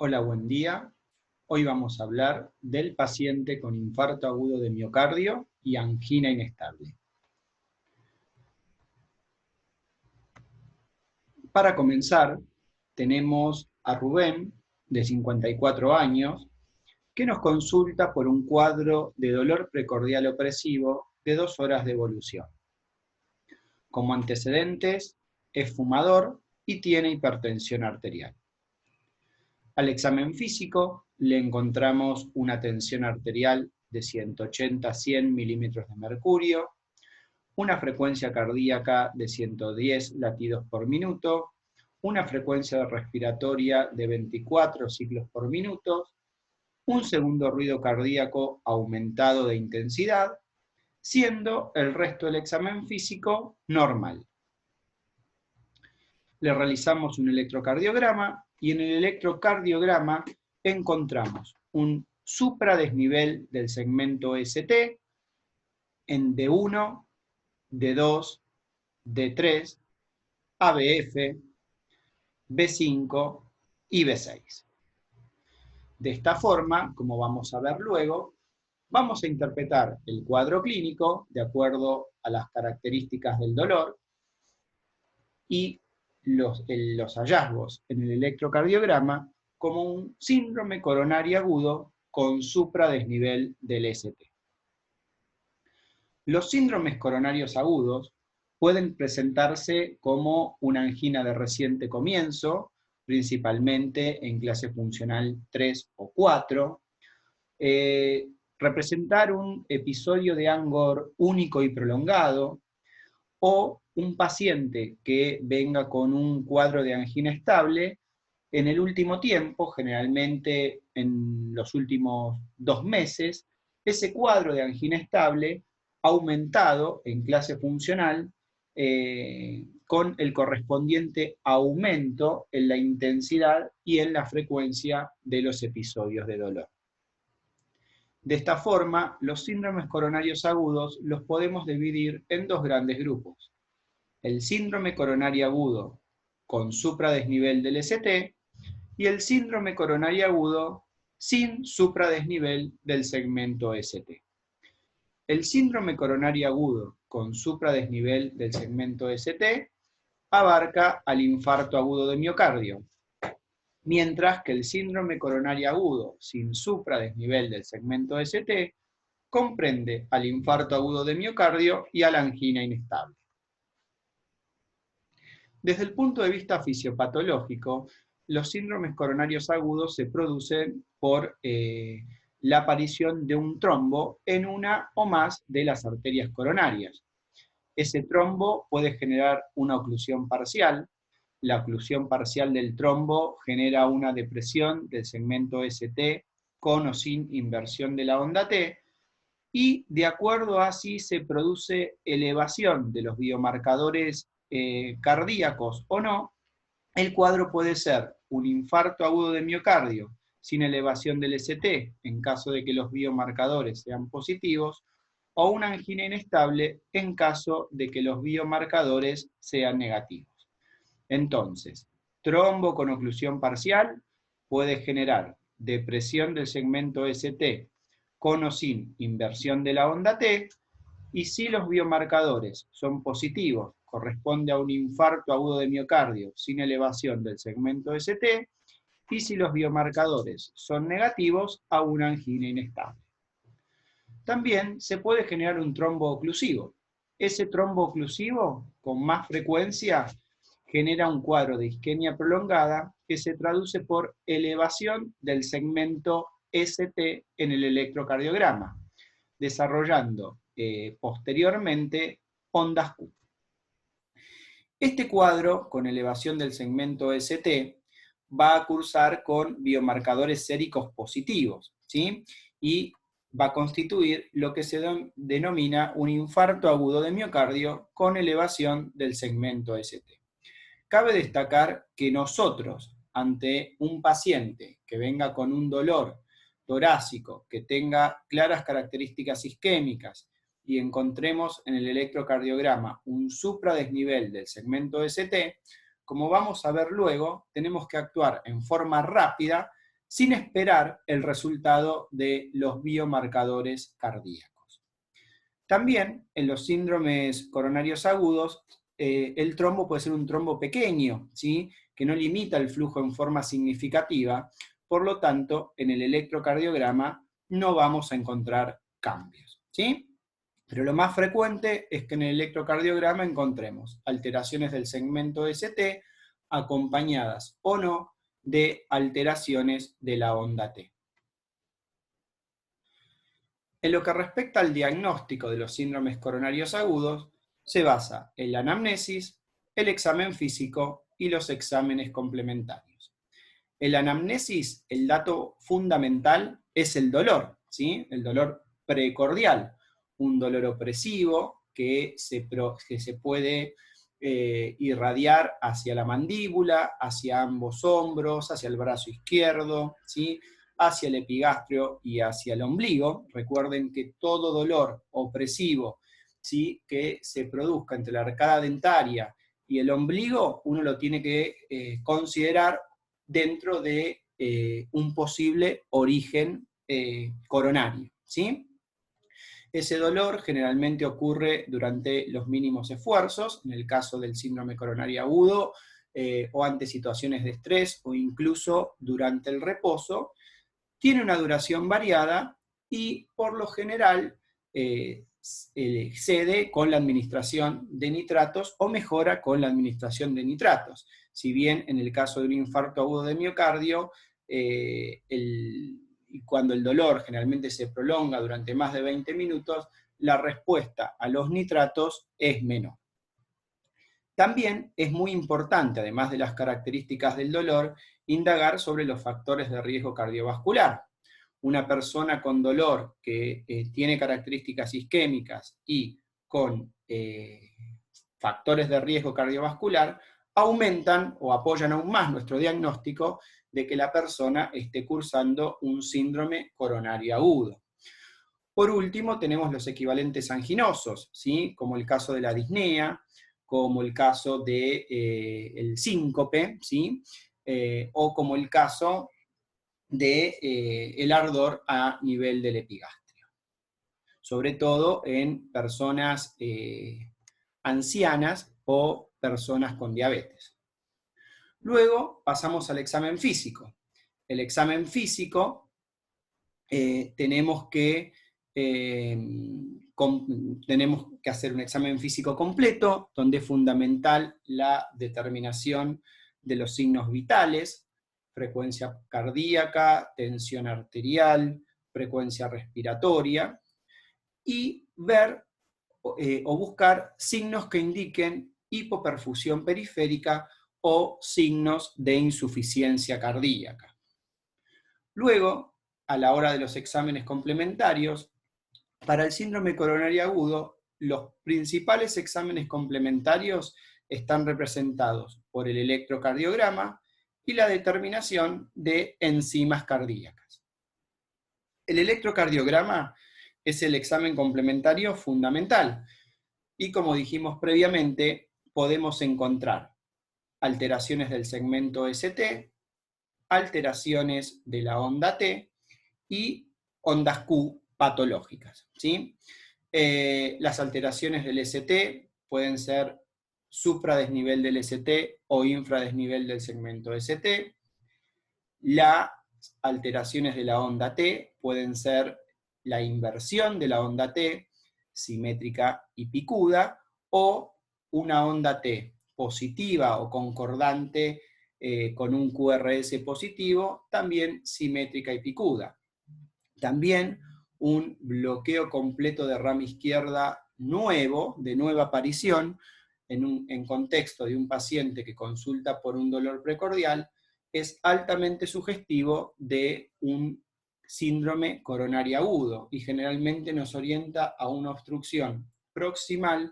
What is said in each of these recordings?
Hola, buen día. Hoy vamos a hablar del paciente con infarto agudo de miocardio y angina inestable. Para comenzar, tenemos a Rubén, de 54 años, que nos consulta por un cuadro de dolor precordial opresivo de 2 horas de evolución. Como antecedentes, es fumador y tiene hipertensión arterial. Al examen físico le encontramos una tensión arterial de 180 a 100 milímetros de mercurio, una frecuencia cardíaca de 110 latidos por minuto, una frecuencia respiratoria de 24 ciclos por minuto, un segundo ruido cardíaco aumentado de intensidad, siendo el resto del examen físico normal. Le realizamos un electrocardiograma y en el electrocardiograma encontramos un supradesnivel del segmento ST en D1, D2, D3, ABF, B5 y B6. De esta forma, como vamos a ver luego, vamos a interpretar el cuadro clínico de acuerdo a las características del dolor y los hallazgos en el electrocardiograma como un síndrome coronario agudo con supradesnivel del ST. Los síndromes coronarios agudos pueden presentarse como una angina de reciente comienzo, principalmente en clase funcional 3 o 4, representar un episodio de Angor único y prolongado, o un paciente que venga con un cuadro de angina estable en el último tiempo, generalmente en los últimos 2 meses, ese cuadro de angina estable aumentado en clase funcional con el correspondiente aumento en la intensidad y en la frecuencia de los episodios de dolor. De esta forma, los síndromes coronarios agudos los podemos dividir en 2 grandes grupos. El síndrome coronario agudo con supradesnivel del ST y el síndrome coronario agudo sin supradesnivel del segmento ST. El síndrome coronario agudo con supradesnivel del segmento ST abarca al infarto agudo de miocardio, mientras que el síndrome coronario agudo sin supradesnivel del segmento ST comprende al infarto agudo de miocardio y a la angina inestable. Desde el punto de vista fisiopatológico, los síndromes coronarios agudos se producen por la aparición de un trombo en una o más de las arterias coronarias. Ese trombo puede generar una oclusión parcial. La oclusión parcial del trombo genera una depresión del segmento ST con o sin inversión de la onda T, y de acuerdo a si se produce elevación de los biomarcadores cardíacos o no, el cuadro puede ser un infarto agudo de miocardio sin elevación del ST, en caso de que los biomarcadores sean positivos, o una angina inestable en caso de que los biomarcadores sean negativos. Entonces, trombo con oclusión parcial puede generar depresión del segmento ST con o sin inversión de la onda T, y si los biomarcadores son positivos, corresponde a un infarto agudo de miocardio sin elevación del segmento ST, y si los biomarcadores son negativos, a una angina inestable. También se puede generar un trombo oclusivo. Ese trombo oclusivo, con más frecuencia, genera un cuadro de isquemia prolongada que se traduce por elevación del segmento ST en el electrocardiograma, desarrollando posteriormente ondas Q. Este cuadro, con elevación del segmento ST, va a cursar con biomarcadores séricos positivos, ¿sí? Y va a constituir lo que se denomina un infarto agudo de miocardio con elevación del segmento ST. Cabe destacar que nosotros, ante un paciente que venga con un dolor torácico, que tenga claras características isquémicas, y encontremos en el electrocardiograma un supradesnivel del segmento ST, como vamos a ver luego, tenemos que actuar en forma rápida sin esperar el resultado de los biomarcadores cardíacos. También en los síndromes coronarios agudos, el trombo puede ser un trombo pequeño, ¿sí? Que no limita el flujo en forma significativa, por lo tanto, en el electrocardiograma no vamos a encontrar cambios, ¿sí? Pero lo más frecuente es que en el electrocardiograma encontremos alteraciones del segmento ST acompañadas o no de alteraciones de la onda T. En lo que respecta al diagnóstico de los síndromes coronarios agudos, se basa en la anamnesis, el examen físico y los exámenes complementarios. En la anamnesis, el dato fundamental es el dolor, ¿sí? El dolor precordial, un dolor opresivo que se puede irradiar hacia la mandíbula, hacia ambos hombros, hacia el brazo izquierdo, ¿sí? Hacia el epigastrio y hacia el ombligo. Recuerden que todo dolor opresivo, ¿sí?, que se produzca entre la arcada dentaria y el ombligo, uno lo tiene que considerar dentro de un posible origen coronario, ¿sí? Ese dolor generalmente ocurre durante los mínimos esfuerzos, en el caso del síndrome coronario agudo, o ante situaciones de estrés, o incluso durante el reposo. Tiene una duración variada y, por lo general, cede con la administración de nitratos o mejora con la administración de nitratos. Si bien en el caso de un infarto agudo de miocardio, cuando el dolor generalmente se prolonga durante más de 20 minutos, la respuesta a los nitratos es menor. También es muy importante, además de las características del dolor, indagar sobre los factores de riesgo cardiovascular. Una persona con dolor que tiene características isquémicas y con factores de riesgo cardiovascular aumentan o apoyan aún más nuestro diagnóstico de que la persona esté cursando un síndrome coronario agudo. Por último, tenemos los equivalentes anginosos, ¿sí?, como el caso de la disnea, como el caso del el síncope, ¿sí?, o como el caso del ardor a nivel del epigastrio, sobre todo en personas ancianas o personas con diabetes. Luego pasamos al examen físico. El examen físico tenemos que hacer un examen físico completo, donde es fundamental la determinación de los signos vitales: frecuencia cardíaca, tensión arterial, frecuencia respiratoria, y ver o buscar signos que indiquen hipoperfusión periférica o signos de insuficiencia cardíaca. Luego, a la hora de los exámenes complementarios, para el síndrome coronario agudo, los principales exámenes complementarios están representados por el electrocardiograma y la determinación de enzimas cardíacas. El electrocardiograma es el examen complementario fundamental y, como dijimos previamente, podemos encontrar alteraciones del segmento ST, alteraciones de la onda T y ondas Q patológicas, ¿sí? Las alteraciones del ST pueden ser supradesnivel del ST o infradesnivel del segmento ST. Las alteraciones de la onda T pueden ser la inversión de la onda T, simétrica y picuda, o una onda T positiva o concordante con un QRS positivo, también simétrica y picuda. También un bloqueo completo de rama izquierda nuevo, de nueva aparición, en contexto de un paciente que consulta por un dolor precordial, es altamente sugestivo de un síndrome coronario agudo y generalmente nos orienta a una obstrucción proximal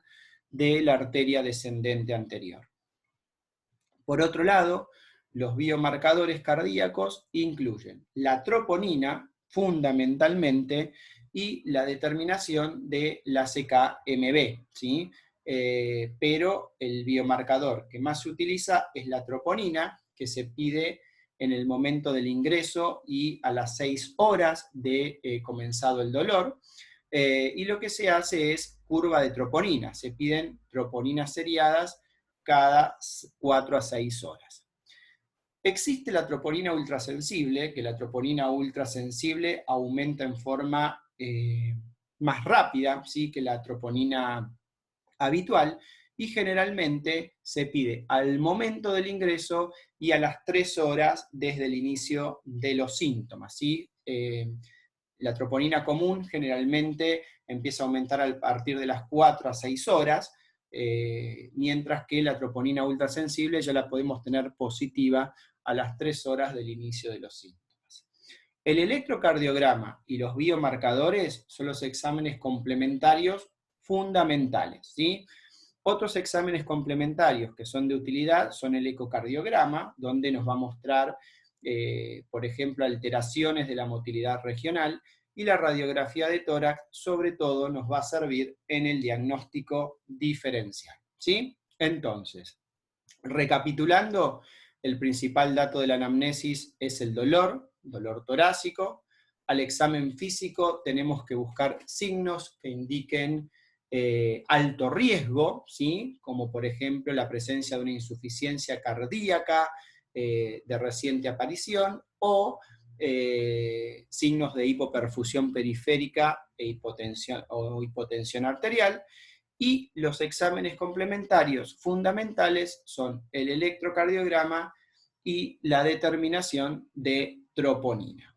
de la arteria descendente anterior. Por otro lado, los biomarcadores cardíacos incluyen la troponina, fundamentalmente, y la determinación de la CK-MB, ¿sí? Pero el biomarcador que más se utiliza es la troponina, que se pide en el momento del ingreso y a las 6 horas de comenzado el dolor. Y lo que se hace es curva de troponina. Se piden troponinas seriadas cada 4 a 6 horas. Existe la troponina ultrasensible, que la troponina ultrasensible aumenta en forma más rápida, ¿sí?, que la troponina habitual, y generalmente se pide al momento del ingreso y a las 3 horas desde el inicio de los síntomas, ¿sí? La troponina común generalmente empieza a aumentar a partir de las 4 a 6 horas, mientras que la troponina ultrasensible ya la podemos tener positiva a las 3 horas del inicio de los síntomas. El electrocardiograma y los biomarcadores son los exámenes complementarios fundamentales, ¿sí? Otros exámenes complementarios que son de utilidad son el ecocardiograma, donde nos va a mostrar, por ejemplo, alteraciones de la motilidad regional, y la radiografía de tórax, sobre todo, nos va a servir en el diagnóstico diferencial, ¿sí? Entonces, recapitulando, el principal dato de la anamnesis es el dolor torácico. Al examen físico tenemos que buscar signos que indiquen alto riesgo, ¿sí?, como por ejemplo la presencia de una insuficiencia cardíaca de reciente aparición, o signos de hipoperfusión periférica o hipotensión arterial. Y los exámenes complementarios fundamentales son el electrocardiograma y la determinación de troponina.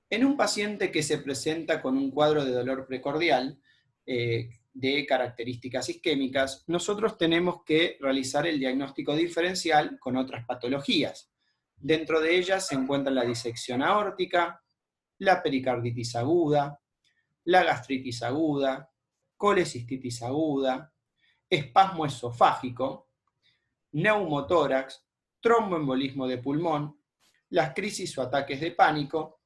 En un paciente que se presenta con un cuadro de dolor precordial de características isquémicas, nosotros tenemos que realizar el diagnóstico diferencial con otras patologías. Dentro de ellas se encuentran la disección aórtica, la pericarditis aguda, la gastritis aguda, colecistitis aguda, espasmo esofágico, neumotórax, tromboembolismo de pulmón, las crisis o ataques de pánico.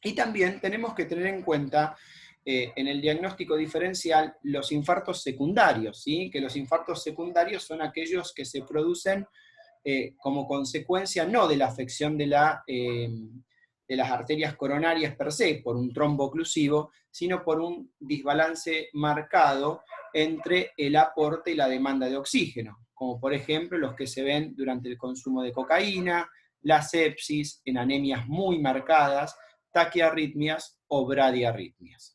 Y también tenemos que tener en cuenta en el diagnóstico diferencial los infartos secundarios, ¿sí?, que los infartos secundarios son aquellos que se producen como consecuencia no de la afección de las arterias coronarias per se, por un trombo oclusivo, sino por un desbalance marcado entre el aporte y la demanda de oxígeno, como por ejemplo los que se ven durante el consumo de cocaína, la sepsis, en anemias muy marcadas, taquiarritmias o bradiarritmias.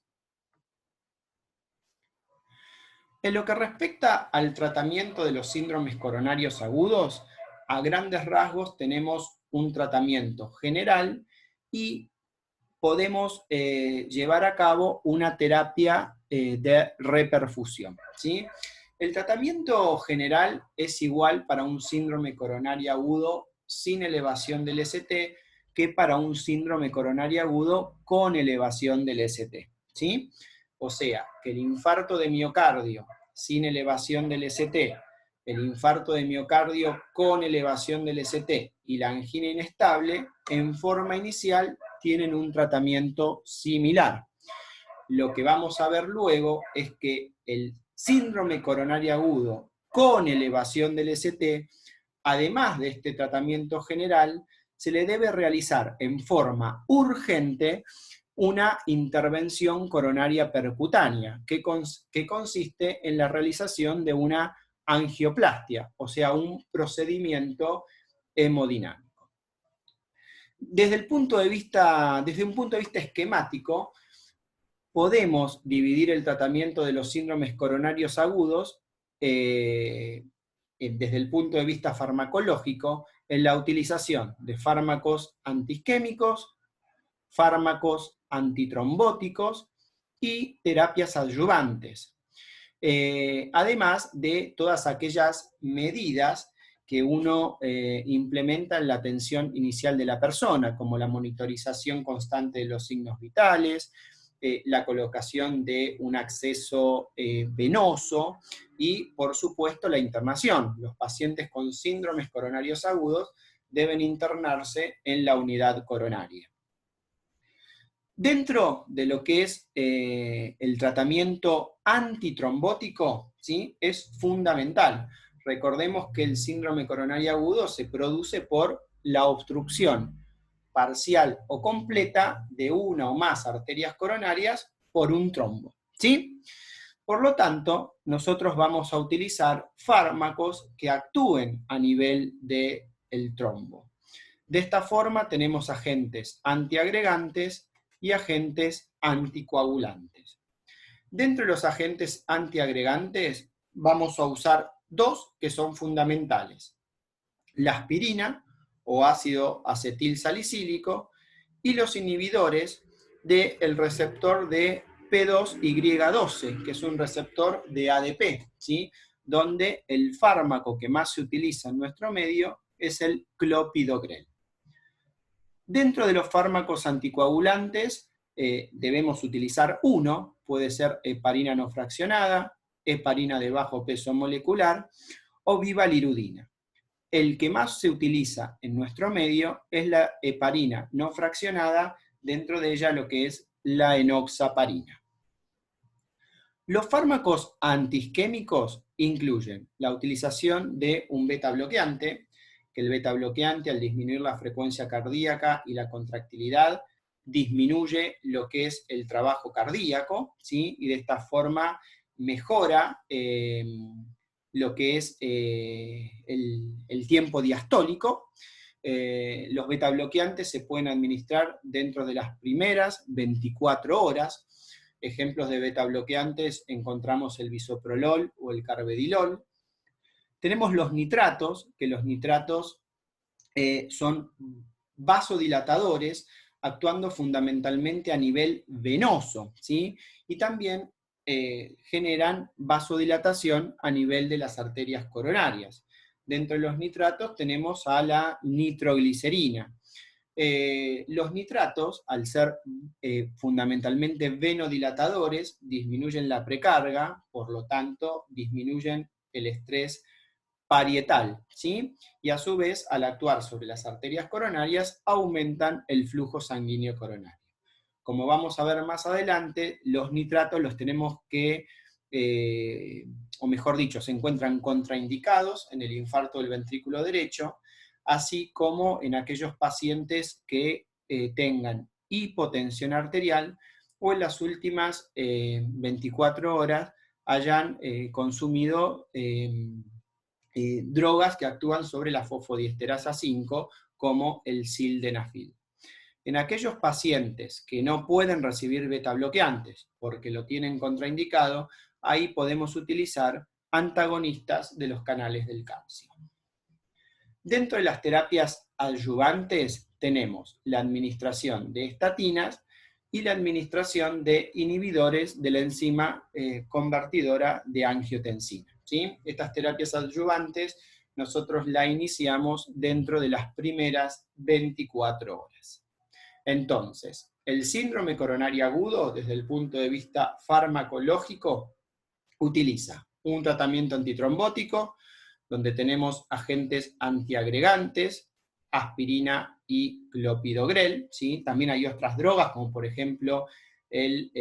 En lo que respecta al tratamiento de los síndromes coronarios agudos, a grandes rasgos tenemos un tratamiento general y podemos llevar a cabo una terapia de reperfusión, ¿sí? El tratamiento general es igual para un síndrome coronario agudo sin elevación del ST que para un síndrome coronario agudo con elevación del ST, ¿sí? O sea, que el infarto de miocardio sin elevación del ST, el infarto de miocardio con elevación del ST y la angina inestable, en forma inicial, tienen un tratamiento similar. Lo que vamos a ver luego es que el síndrome coronario agudo con elevación del ST, además de este tratamiento general, se le debe realizar en forma urgente una intervención coronaria percutánea, que consiste en la realización de una angioplastia, o sea, un procedimiento hemodinámico. Desde un punto de vista esquemático, podemos dividir el tratamiento de los síndromes coronarios agudos desde el punto de vista farmacológico en la utilización de fármacos antiisquémicos, fármacos antitrombóticos y terapias adyuvantes. Además de todas aquellas medidas que uno implementa en la atención inicial de la persona, como la monitorización constante de los signos vitales, la colocación de un acceso venoso y, por supuesto, la internación. Los pacientes con síndromes coronarios agudos deben internarse en la unidad coronaria. Dentro de lo que es el tratamiento antitrombótico, ¿sí?, es fundamental Recordemos que el síndrome coronario agudo se produce por la obstrucción parcial o completa de una o más arterias coronarias por un trombo, ¿sí? Por lo tanto, nosotros vamos a utilizar fármacos que actúen a nivel del trombo. De esta forma tenemos agentes antiagregantes y agentes anticoagulantes. Dentro de los agentes antiagregantes vamos a usar dos que son fundamentales: la aspirina o ácido acetil salicílico y los inhibidores del receptor de P2Y12, que es un receptor de ADP, ¿sí? Donde el fármaco que más se utiliza en nuestro medio es el clopidogrel. Dentro de los fármacos anticoagulantes debemos utilizar uno, puede ser heparina no fraccionada, heparina de bajo peso molecular o vivalirudina. El que más se utiliza en nuestro medio es la heparina no fraccionada, dentro de ella lo que es la enoxaparina. Los fármacos antiisquémicos incluyen la utilización de un beta bloqueante, que el beta bloqueante, al disminuir la frecuencia cardíaca y la contractilidad, disminuye lo que es el trabajo cardíaco, ¿sí? Y de esta forma mejora lo que es el tiempo diastólico. Los beta bloqueantes se pueden administrar dentro de las primeras 24 horas. Ejemplos de beta bloqueantes encontramos el bisoprolol o el carvedilol. Tenemos los nitratos, que los nitratos son vasodilatadores, actuando fundamentalmente a nivel venoso, ¿sí? Y también generan vasodilatación a nivel de las arterias coronarias. Dentro de los nitratos tenemos a la nitroglicerina. Los nitratos, al ser fundamentalmente venodilatadores, disminuyen la precarga, por lo tanto, disminuyen el estrés parietal, ¿sí? Y a su vez, al actuar sobre las arterias coronarias, aumentan el flujo sanguíneo coronario. Como vamos a ver más adelante, los nitratos los tenemos que, o mejor dicho, se encuentran contraindicados en el infarto del ventrículo derecho, así como en aquellos pacientes que tengan hipotensión arterial o en las últimas 24 horas hayan consumido drogas que actúan sobre la fosfodiesterasa 5, como el sildenafil. En aquellos pacientes que no pueden recibir beta bloqueantes porque lo tienen contraindicado, ahí podemos utilizar antagonistas de los canales del calcio. Dentro de las terapias adyuvantes tenemos la administración de estatinas y la administración de inhibidores de la enzima convertidora de angiotensina, ¿sí? Estas terapias adyuvantes nosotros las iniciamos dentro de las primeras 24 horas. Entonces, el síndrome coronario agudo, desde el punto de vista farmacológico, utiliza un tratamiento antitrombótico, donde tenemos agentes antiagregantes, aspirina y clopidogrel, ¿sí? También hay otras drogas, como por ejemplo el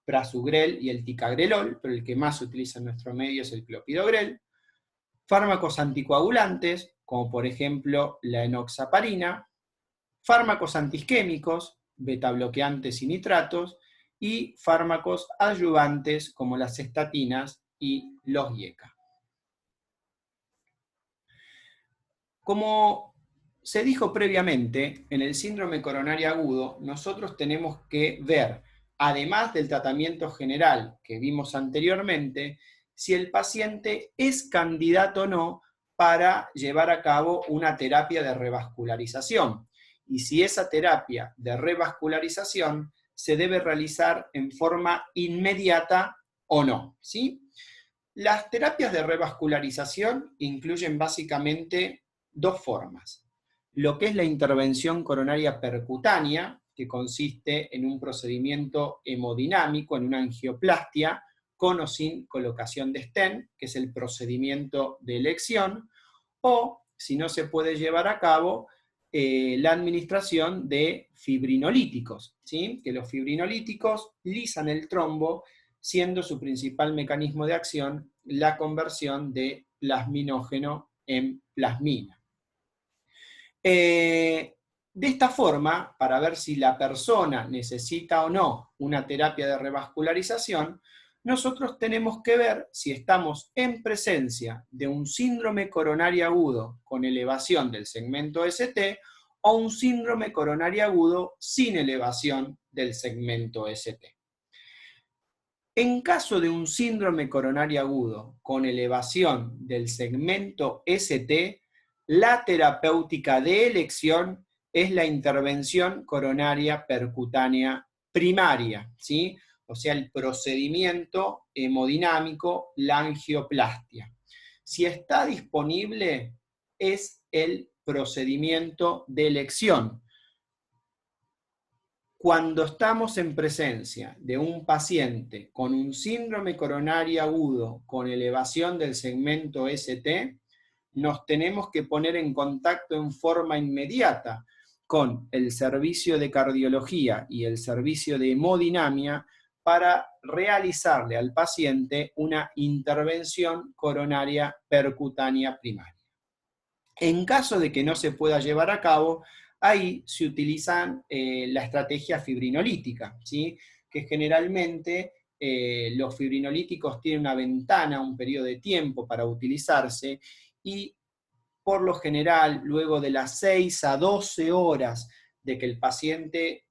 prasugrel y el ticagrelol, pero el que más se utiliza en nuestro medio es el clopidogrel. Fármacos anticoagulantes, como por ejemplo la enoxaparina. Fármacos antiisquémicos, beta bloqueantes y nitratos, y fármacos adyuvantes como las estatinas y los IECA. Como se dijo previamente, en el síndrome coronario agudo, nosotros tenemos que ver, además del tratamiento general que vimos anteriormente, si el paciente es candidato o no para llevar a cabo una terapia de revascularización. Y si esa terapia de revascularización se debe realizar en forma inmediata o no, ¿sí? Las terapias de revascularización incluyen básicamente dos formas. Lo que es la intervención coronaria percutánea, que consiste en un procedimiento hemodinámico, en una angioplastia, con o sin colocación de stent, que es el procedimiento de elección, o, si no se puede llevar a cabo, la administración de fibrinolíticos, ¿sí? Que los fibrinolíticos lisan el trombo, siendo su principal mecanismo de acción la conversión de plasminógeno en plasmina. De esta forma, para ver si la persona necesita o no una terapia de revascularización, nosotros tenemos que ver si estamos en presencia de un síndrome coronario agudo con elevación del segmento ST o un síndrome coronario agudo sin elevación del segmento ST. En caso de un síndrome coronario agudo con elevación del segmento ST, la terapéutica de elección es la intervención coronaria percutánea primaria, ¿sí? O sea, el procedimiento hemodinámico, la angioplastia. Si está disponible, es el procedimiento de elección. Cuando estamos en presencia de un paciente con un síndrome coronario agudo con elevación del segmento ST, nos tenemos que poner en contacto en forma inmediata con el servicio de cardiología y el servicio de hemodinamia para realizarle al paciente una intervención coronaria percutánea primaria. En caso de que no se pueda llevar a cabo, ahí se utiliza la estrategia fibrinolítica, ¿sí? Que generalmente los fibrinolíticos tienen una ventana, un periodo de tiempo para utilizarse, y por lo general, luego de las 6 a 12 horas de que el paciente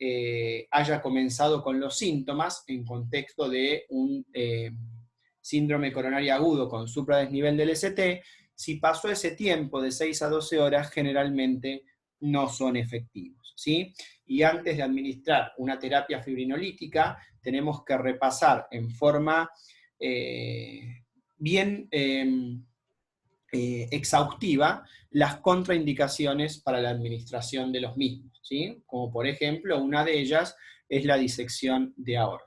haya comenzado con los síntomas, en contexto de un síndrome coronario agudo con supradesnivel del ST, si pasó ese tiempo de 6 a 12 horas, generalmente no son efectivos, ¿sí? Y antes de administrar una terapia fibrinolítica, tenemos que repasar en forma bien exhaustiva las contraindicaciones para la administración de los mismos, ¿sí? Como por ejemplo, una de ellas es la disección de aorta.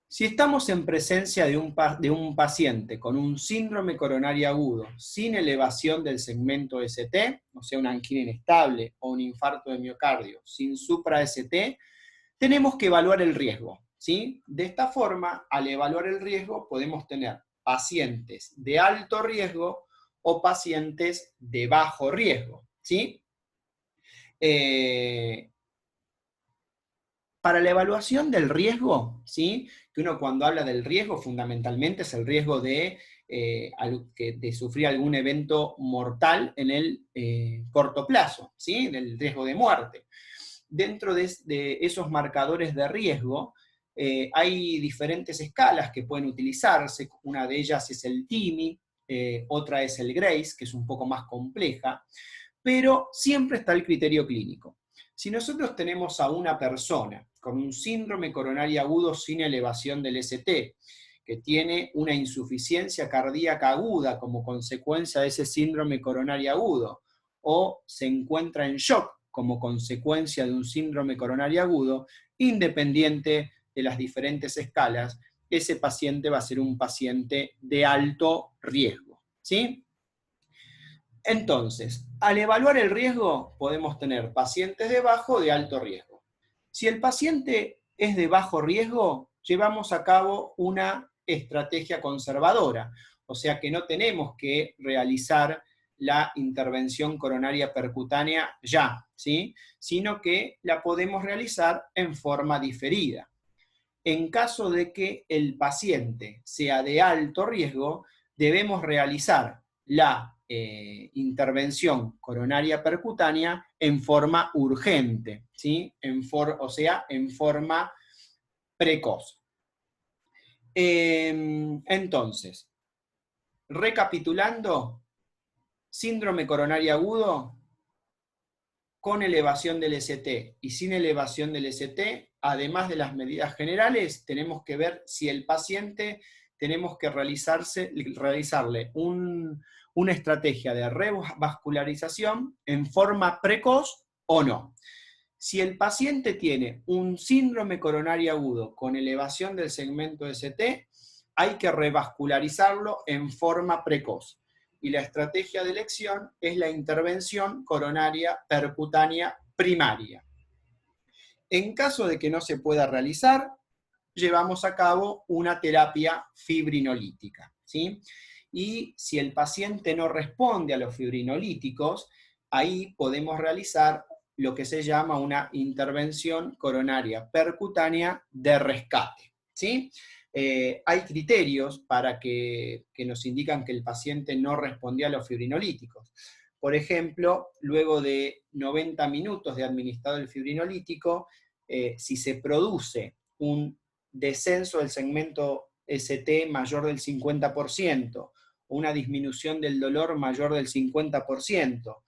Si estamos en presencia de un paciente con un síndrome coronario agudo sin elevación del segmento ST, o sea, una angina inestable o un infarto de miocardio sin supra-ST, tenemos que evaluar el riesgo, ¿sí? De esta forma, al evaluar el riesgo, podemos tener pacientes de alto riesgo o pacientes de bajo riesgo, ¿sí? Para la evaluación del riesgo, ¿sí? Que uno cuando habla del riesgo fundamentalmente es el riesgo de sufrir algún evento mortal en el corto plazo, ¿sí? Del riesgo de muerte. Dentro de esos marcadores de riesgo hay diferentes escalas que pueden utilizarse. Una de ellas es el TIMI, otra es el GRACE, que es un poco más compleja, pero siempre está el criterio clínico. Si nosotros tenemos a una persona con un síndrome coronario agudo sin elevación del ST, que tiene una insuficiencia cardíaca aguda como consecuencia de ese síndrome coronario agudo, o se encuentra en shock como consecuencia de un síndrome coronario agudo, independiente de las diferentes escalas, ese paciente va a ser un paciente de alto riesgo, ¿sí? Entonces, al evaluar el riesgo, podemos tener pacientes de bajo o de alto riesgo. Si el paciente es de bajo riesgo, llevamos a cabo una estrategia conservadora, o sea que no tenemos que realizar la intervención coronaria percutánea ya, ¿sí? Sino que la podemos realizar en forma diferida. En caso de que el paciente sea de alto riesgo, debemos realizar la intervención coronaria percutánea en forma urgente, ¿sí? O sea, en forma precoz. Entonces, recapitulando, síndrome coronario agudo con elevación del ST y sin elevación del ST, además de las medidas generales, tenemos que ver si el paciente tenemos que realizarle una estrategia de revascularización en forma precoz o no. Si el paciente tiene un síndrome coronario agudo con elevación del segmento ST, hay que revascularizarlo en forma precoz. Y la estrategia de elección es la intervención coronaria percutánea primaria. En caso de que no se pueda realizar, llevamos a cabo una terapia fibrinolítica, ¿sí? y si el paciente no responde a los fibrinolíticos, ahí podemos realizar lo que se llama una intervención coronaria percutánea de rescate, ¿sí? Hay criterios para que nos indican que el paciente no respondió a los fibrinolíticos. Por ejemplo, luego de 90 minutos de administrado el fibrinolítico, si se produce un descenso del segmento ST mayor del 50%, una disminución del dolor mayor del 50%,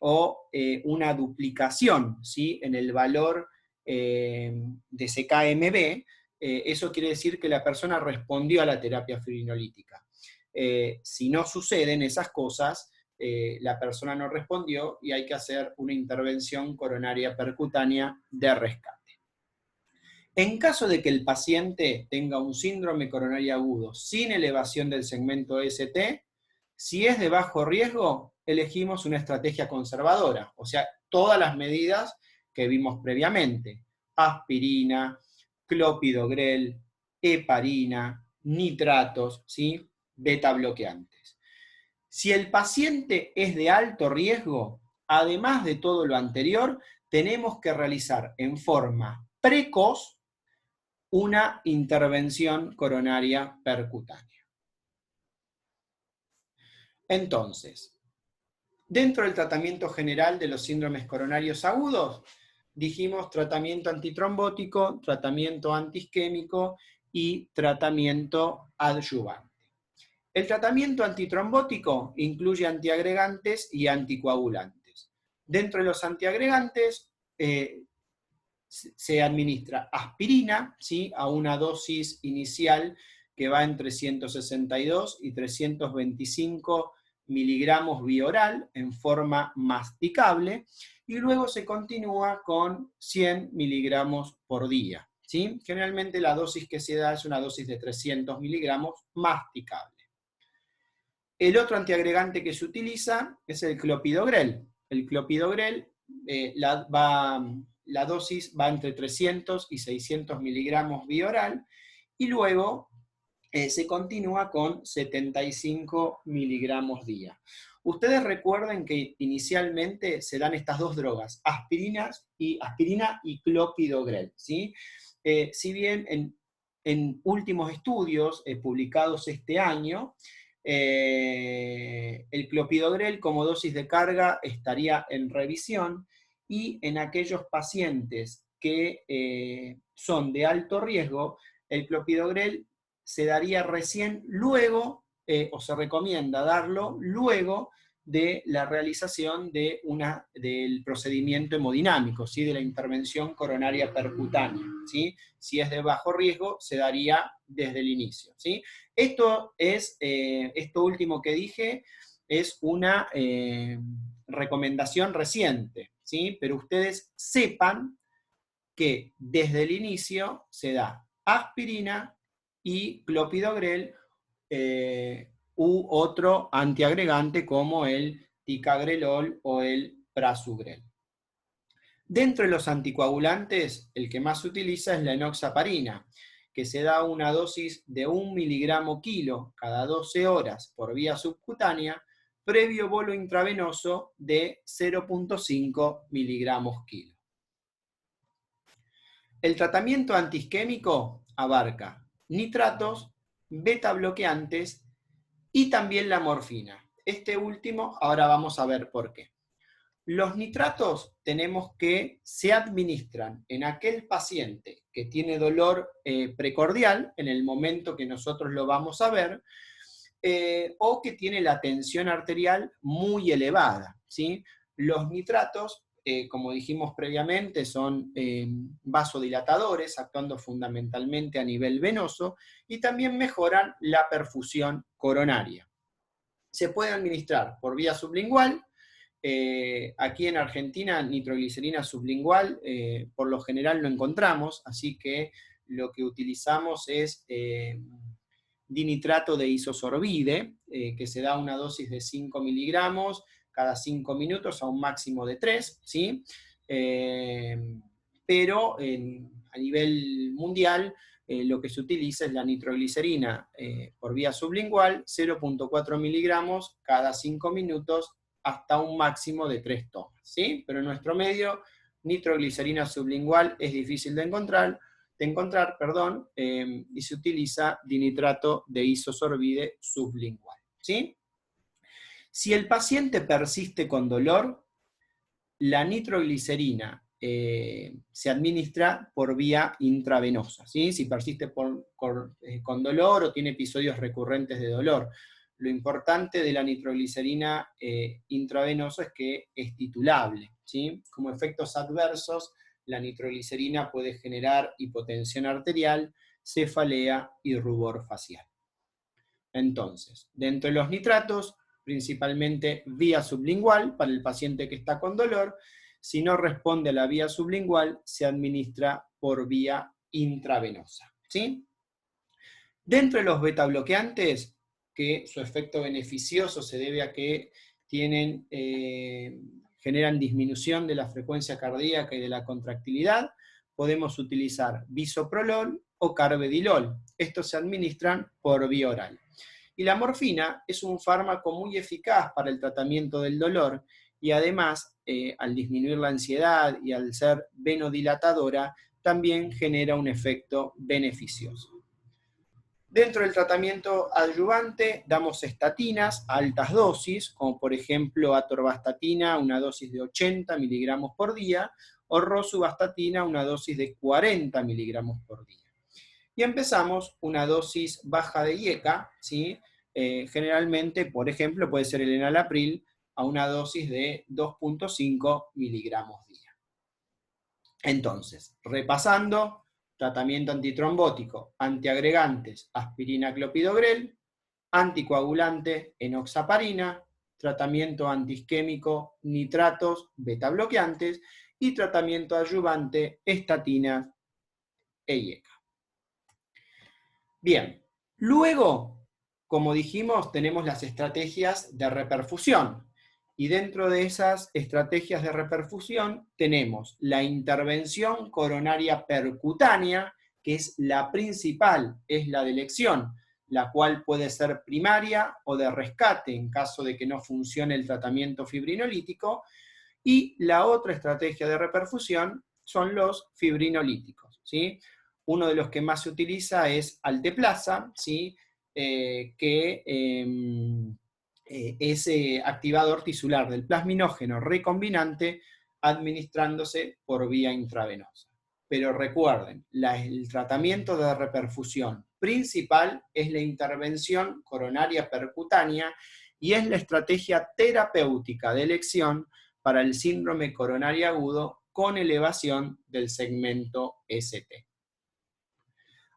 o una duplicación, ¿sí?, en el valor de CKMB, eso quiere decir que la persona respondió a la terapia fibrinolítica. Si no suceden esas cosas, la persona no respondió y hay que hacer una intervención coronaria percutánea de rescate. En caso de que el paciente tenga un síndrome coronario agudo sin elevación del segmento ST, si es de bajo riesgo, elegimos una estrategia conservadora, o sea, todas las medidas que vimos previamente: aspirina, clopidogrel, heparina, nitratos, ¿sí?, beta bloqueantes. Si el paciente es de alto riesgo, además de todo lo anterior, tenemos que realizar en forma precoz una intervención coronaria percutánea. Entonces, dentro del tratamiento general de los síndromes coronarios agudos, dijimos tratamiento antitrombótico, tratamiento antiisquémico y tratamiento adyuvante. El tratamiento antitrombótico incluye antiagregantes y anticoagulantes. Dentro de los antiagregantes se administra aspirina, ¿sí?, a una dosis inicial que va entre 162 y 325 miligramos vía oral en forma masticable, y luego se continúa con 100 miligramos por día, ¿sí? Generalmente la dosis que se da es una dosis de 300 miligramos masticable. El otro antiagregante que se utiliza es el clopidogrel. El clopidogrel, la dosis va entre 300 y 600 miligramos vía oral, y luego se continúa con 75 miligramos día. Ustedes recuerden que inicialmente se dan estas dos drogas, aspirina y clopidogrel, ¿sí? Si bien en últimos estudios publicados este año, el clopidogrel como dosis de carga estaría en revisión, y en aquellos pacientes que son de alto riesgo, el clopidogrel se daría recién luego, o se recomienda darlo luego de la realización del procedimiento hemodinámico, ¿sí?, de la intervención coronaria percutánea, ¿sí? Si es de bajo riesgo, se daría desde el inicio, ¿sí? Esto último que dije es una recomendación reciente, ¿sí? Pero ustedes sepan que desde el inicio se da aspirina y clopidogrel u otro antiagregante como el ticagrelol o el prasugrel. Dentro de los anticoagulantes, el que más se utiliza es la enoxaparina, que se da una dosis de 1 miligramo kilo cada 12 horas por vía subcutánea, previo bolo intravenoso de 0.5 miligramos kilo. El tratamiento antiisquémico abarca nitratos, beta bloqueantes y también la morfina. Este último ahora vamos a ver por qué. Los nitratos tenemos que se administran en aquel paciente que tiene dolor precordial, en el momento que nosotros lo vamos a ver, o que tiene la tensión arterial muy elevada, ¿sí? Los nitratos, como dijimos previamente, son vasodilatadores, actuando fundamentalmente a nivel venoso, y también mejoran la perfusión coronaria. Se puede administrar por vía sublingual. Aquí en Argentina, nitroglicerina sublingual por lo general no encontramos, así que lo que utilizamos es dinitrato de isosorbide, que se da una dosis de 5 miligramos cada 5 minutos a un máximo de 3, ¿sí? Pero a nivel mundial lo que se utiliza es la nitroglicerina por vía sublingual, 0,4 miligramos cada 5 minutos hasta un máximo de 3 tomas, ¿sí? Pero en nuestro medio, nitroglicerina sublingual es difícil de encontrar, y se utiliza dinitrato de isosorbide sublingual, ¿sí? Si el paciente persiste con dolor, la nitroglicerina se administra por vía intravenosa, ¿sí? Si persiste con dolor o tiene episodios recurrentes de dolor. Lo importante de la nitroglicerina intravenosa es que es titulable, ¿sí? Como efectos adversos, la nitroglicerina puede generar hipotensión arterial, cefalea y rubor facial. Entonces, dentro de los nitratos, principalmente vía sublingual para el paciente que está con dolor. Si no responde a la vía sublingual, se administra por vía intravenosa, ¿sí? Dentro de los betabloqueantes, que su efecto beneficioso se debe a que generan disminución de la frecuencia cardíaca y de la contractilidad, podemos utilizar bisoprolol o carvedilol. Estos se administran por vía oral. Y la morfina es un fármaco muy eficaz para el tratamiento del dolor y además, al disminuir la ansiedad y al ser venodilatadora, también genera un efecto beneficioso. Dentro del tratamiento adyuvante damos estatinas a altas dosis, como por ejemplo atorvastatina, una dosis de 80 miligramos por día, o rosuvastatina, una dosis de 40 miligramos por día. Y empezamos una dosis baja de IECA, ¿sí? Generalmente, por ejemplo, puede ser el enalapril a una dosis de 2,5 miligramos día. Entonces, repasando, tratamiento antitrombótico, antiagregantes, aspirina clopidogrel, anticoagulante, enoxaparina, tratamiento antiisquémico, nitratos, betabloqueantes, y tratamiento adyuvante, estatinas e IECA. Bien, luego, como dijimos, tenemos las estrategias de reperfusión. Y dentro de esas estrategias de reperfusión tenemos la intervención coronaria percutánea, que es la principal, es la de elección, la cual puede ser primaria o de rescate en caso de que no funcione el tratamiento fibrinolítico. Y la otra estrategia de reperfusión son los fibrinolíticos, ¿sí? Uno de los que más se utiliza es alteplasa, ¿sí? Que es activador tisular del plasminógeno recombinante administrándose por vía intravenosa. Pero recuerden, el tratamiento de reperfusión principal es la intervención coronaria percutánea y es la estrategia terapéutica de elección para el síndrome coronario agudo con elevación del segmento ST.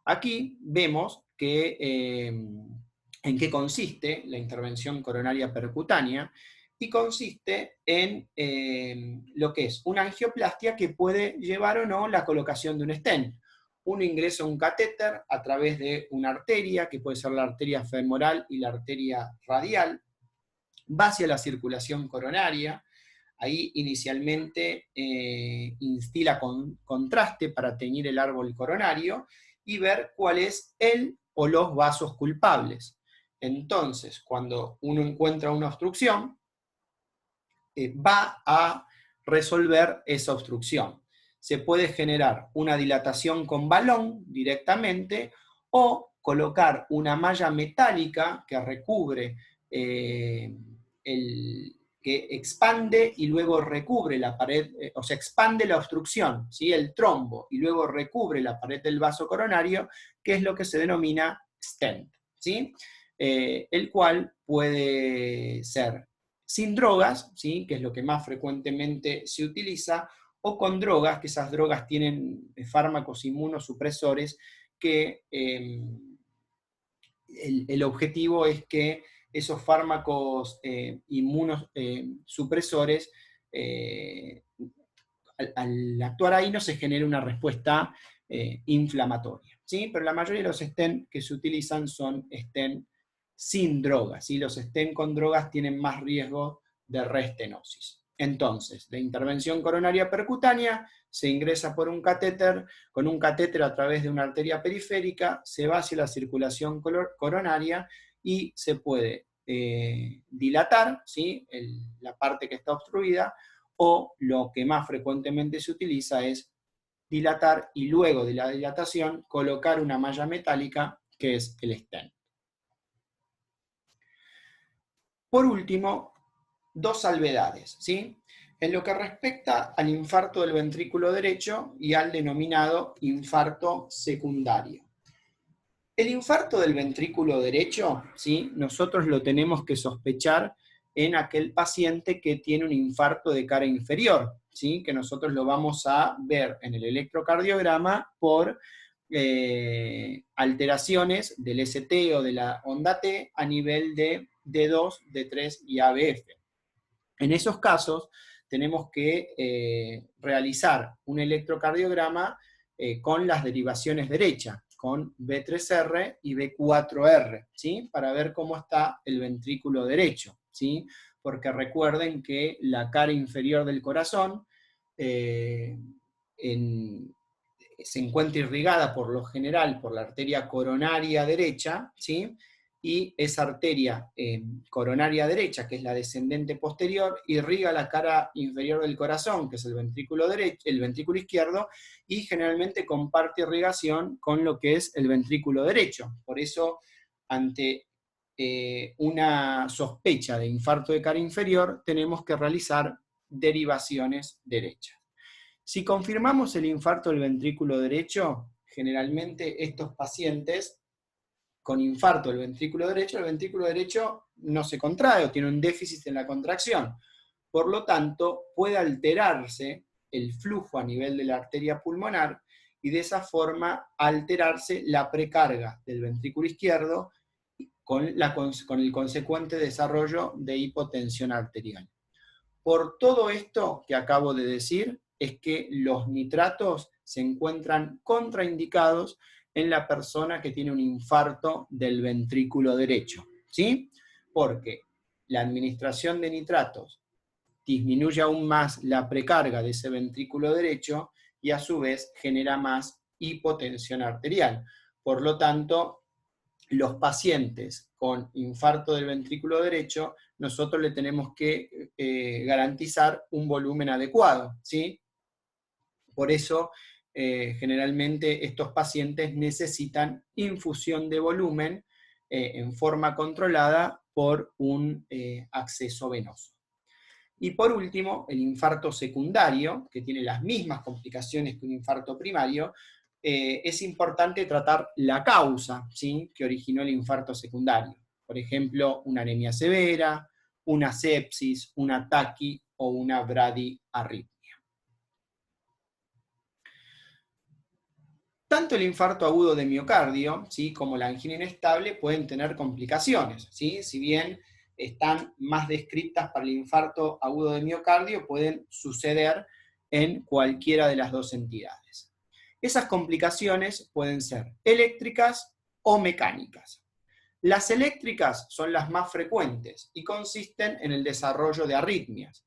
Aquí vemos en qué consiste la intervención coronaria percutánea, y consiste en lo que es una angioplastia que puede llevar o no la colocación de un stent. Uno ingresa un catéter a través de una arteria, que puede ser la arteria femoral y la arteria radial, va hacia la circulación coronaria. Ahí inicialmente instila contraste para teñir el árbol coronario y ver cuál es el o los vasos culpables. Entonces, cuando uno encuentra una obstrucción, va a resolver esa obstrucción. Se puede generar una dilatación con balón directamente o colocar una malla metálica que recubre que expande y luego recubre la pared, o sea, expande la obstrucción, ¿sí? El trombo, y luego recubre la pared del vaso coronario, que es lo que se denomina stent, ¿sí? El cual puede ser sin drogas, ¿sí? Que es lo que más frecuentemente se utiliza, o con drogas, que esas drogas tienen fármacos inmunosupresores que el objetivo es que esos fármacos inmunosupresores, al actuar ahí no se genera una respuesta inflamatoria, ¿sí? Pero la mayoría de los stent que se utilizan son stent sin drogas, ¿sí? Los stent con drogas tienen más riesgo de restenosis. Entonces, de intervención coronaria percutánea, se ingresa por un catéter, con un catéter a través de una arteria periférica, se va hacia la circulación coronaria y se puede dilatar, ¿sí?, la parte que está obstruida, o lo que más frecuentemente se utiliza es dilatar y luego de la dilatación colocar una malla metálica que es el stent. Por último, dos salvedades, ¿sí? En lo que respecta al infarto del ventrículo derecho y al denominado infarto secundario. El infarto del ventrículo derecho, ¿sí?, nosotros lo tenemos que sospechar en aquel paciente que tiene un infarto de cara inferior, ¿sí?, que nosotros lo vamos a ver en el electrocardiograma por alteraciones del ST o de la onda T a nivel de D2, D3 y ABF. En esos casos tenemos que realizar un electrocardiograma con las derivaciones derechas, con B3R y B4R, ¿sí?, para ver cómo está el ventrículo derecho, ¿sí?, porque recuerden que la cara inferior del corazón se encuentra irrigada por lo general por la arteria coronaria derecha, ¿sí?, y esa arteria coronaria derecha, que es la descendente posterior, irriga la cara inferior del corazón, que es el ventrículo izquierdo, y generalmente comparte irrigación con lo que es el ventrículo derecho. Por eso, ante una sospecha de infarto de cara inferior, tenemos que realizar derivaciones derechas. Si confirmamos el infarto del ventrículo derecho, generalmente estos pacientes con infarto del ventrículo derecho, el ventrículo derecho no se contrae o tiene un déficit en la contracción. Por lo tanto, puede alterarse el flujo a nivel de la arteria pulmonar y de esa forma alterarse la precarga del ventrículo izquierdo con el consecuente desarrollo de hipotensión arterial. Por todo esto que acabo de decir, es que los nitratos se encuentran contraindicados en la persona que tiene un infarto del ventrículo derecho, ¿sí? Porque la administración de nitratos disminuye aún más la precarga de ese ventrículo derecho y a su vez genera más hipotensión arterial. Por lo tanto, los pacientes con infarto del ventrículo derecho, nosotros le tenemos que garantizar un volumen adecuado, ¿sí? Por eso, generalmente estos pacientes necesitan infusión de volumen en forma controlada por un acceso venoso. Y por último, el infarto secundario, que tiene las mismas complicaciones que un infarto primario, es importante tratar la causa, ¿sí?, que originó el infarto secundario. Por ejemplo, una anemia severa, una sepsis, una taqui o una bradiarritmia. Tanto el infarto agudo de miocardio, ¿sí?, como la angina inestable pueden tener complicaciones, ¿sí? Si bien están más descritas para el infarto agudo de miocardio, pueden suceder en cualquiera de las dos entidades. Esas complicaciones pueden ser eléctricas o mecánicas. Las eléctricas son las más frecuentes y consisten en el desarrollo de arritmias.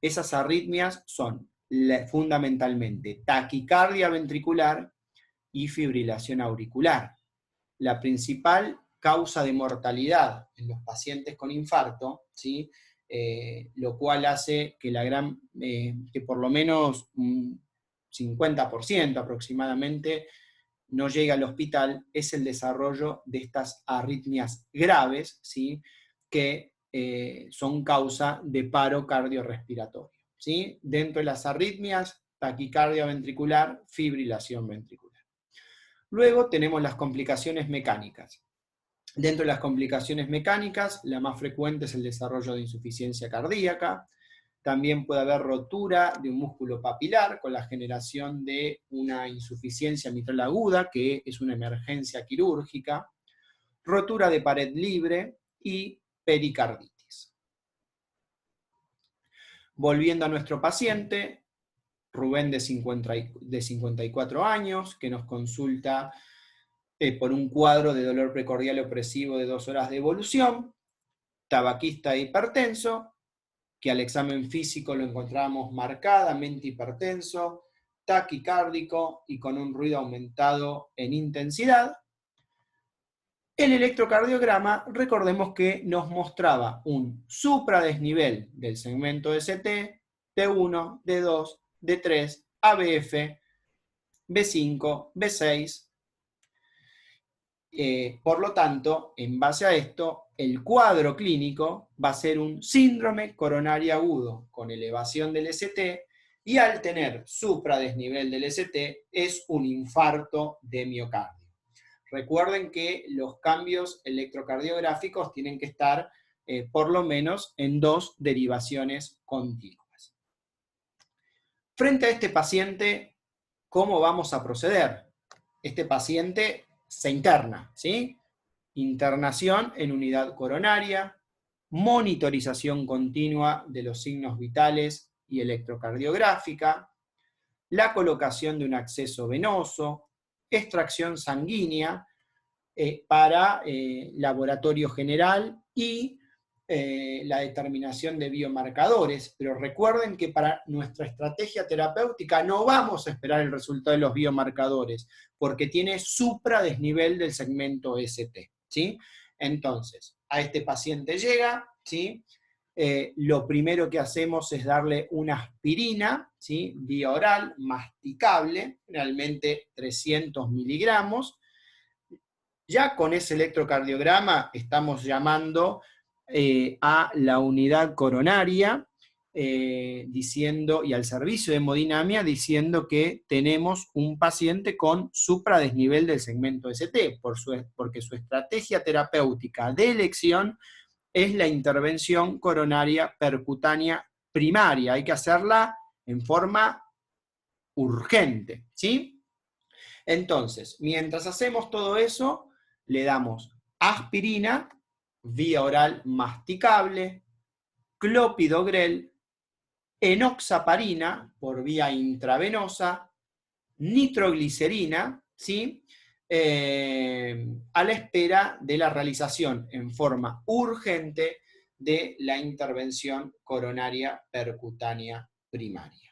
Esas arritmias son fundamentalmente taquicardia ventricular y fibrilación auricular. La principal causa de mortalidad en los pacientes con infarto, ¿sí?, lo cual hace que, que por lo menos un 50% aproximadamente no llegue al hospital, es el desarrollo de estas arritmias graves, ¿sí?, que son causa de paro cardiorrespiratorio, ¿sí? Dentro de las arritmias, taquicardia ventricular, fibrilación ventricular. Luego tenemos las complicaciones mecánicas. Dentro de las complicaciones mecánicas, la más frecuente es el desarrollo de insuficiencia cardíaca. También puede haber rotura de un músculo papilar con la generación de una insuficiencia mitral aguda, que es una emergencia quirúrgica, rotura de pared libre y pericarditis. Volviendo a nuestro paciente, Rubén de 54 años, que nos consulta por un cuadro de dolor precordial opresivo de 2 horas de evolución, tabaquista e hipertenso, que al examen físico lo encontrábamos marcadamente hipertenso, taquicárdico y con un ruido aumentado en intensidad. El electrocardiograma, recordemos que nos mostraba un supradesnivel del segmento ST, D1, D2, D3, ABF, B5, B6. Por lo tanto, en base a esto, el cuadro clínico va a ser un síndrome coronario agudo con elevación del ST, y al tener supradesnivel del ST es un infarto de miocardio. Recuerden que los cambios electrocardiográficos tienen que estar por lo menos en 2 derivaciones continuas. Frente a este paciente, ¿cómo vamos a proceder? Este paciente se interna, ¿sí? Internación en unidad coronaria, monitorización continua de los signos vitales y electrocardiográfica, la colocación de un acceso venoso, extracción sanguínea para laboratorio general y la determinación de biomarcadores, pero recuerden que para nuestra estrategia terapéutica no vamos a esperar el resultado de los biomarcadores, porque tiene supradesnivel del segmento ST, ¿sí? Entonces, a este paciente llega, ¿sí? Lo primero que hacemos es darle una aspirina, ¿sí? Vía oral, masticable, realmente 300 miligramos. Ya con ese electrocardiograma estamos llamando a la unidad coronaria diciendo, y al servicio de hemodinamia, diciendo que tenemos un paciente con supradesnivel del segmento ST, porque su estrategia terapéutica de elección es la intervención coronaria percutánea primaria. Hay que hacerla en forma urgente, ¿sí? Entonces, mientras hacemos todo eso, le damos aspirina, vía oral masticable, clopidogrel, enoxaparina por vía intravenosa, nitroglicerina, ¿sí? A la espera de la realización en forma urgente de la intervención coronaria percutánea primaria.